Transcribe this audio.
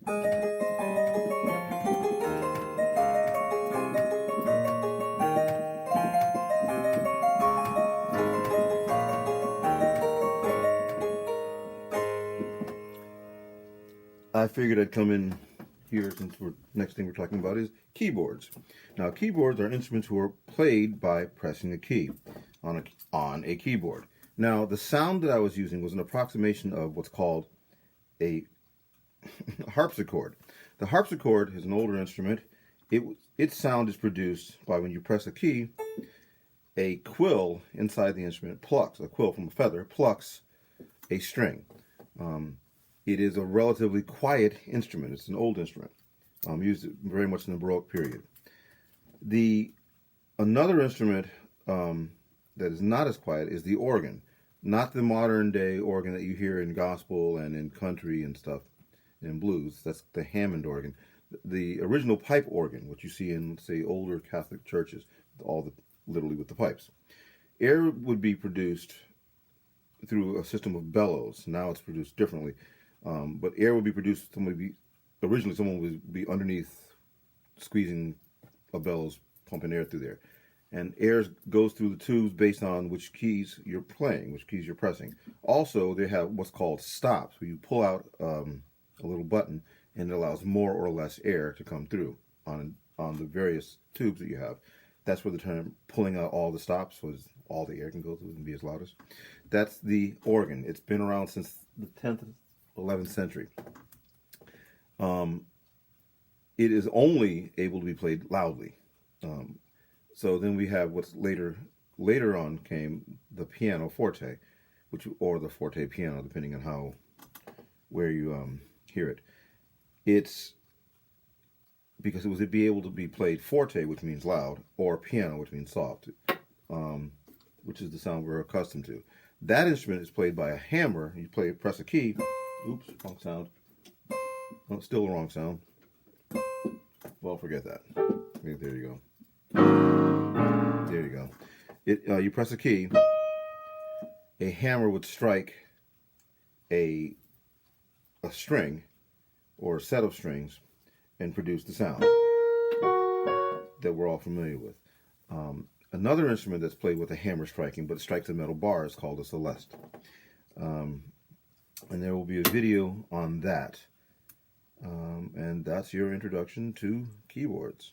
I figured I'd come in here since next thing we're talking about is keyboards. Now, keyboards are instruments who are played by pressing a key on a keyboard. Now, the sound that I was using was an approximation of what's called a harpsichord. The harpsichord is an older instrument. Its sound is produced by when you press a key, a quill inside the instrument plucks, a quill from a feather plucks a string. It is a relatively quiet instrument. It's an old instrument, used very much in the Baroque period. Another instrument that is not as quiet is the organ, not the modern day organ that you hear in gospel and in country and stuff, and blues. That's the Hammond organ. The original pipe organ, which you see in, say, older Catholic churches, literally with the pipes. Air would be produced through a system of bellows. Now it's produced differently. But air would be produced, originally someone would be underneath squeezing a bellows, pumping air through there. And air goes through the tubes based on which keys you're playing, which keys you're pressing. Also, they have what's called stops, where you pull out a little button and it allows more or less air to come through on the various tubes that you have. That's where the term pulling out all the stops, so all the air can go through and be as loud as. That's the organ. It's been around since the 10th 11th century. It is only able to be played loudly. So then we have what's later on came the pianoforte, or the forte piano, depending on where you hear it. It's because it was to be able to be played forte, which means loud, or piano, which means soft, which is the sound we're accustomed to. That instrument is played by a hammer. You press a key. Oops, wrong sound. Oh, still the wrong sound. Well, forget that. Okay, there you go. There you go. You press a key. A hammer would strike a string or a set of strings and produce the sound that we're all familiar with. Another instrument that's played with a hammer striking, but it strikes a metal bar, is called a celeste. And there will be a video on that. And that's your introduction to keyboards.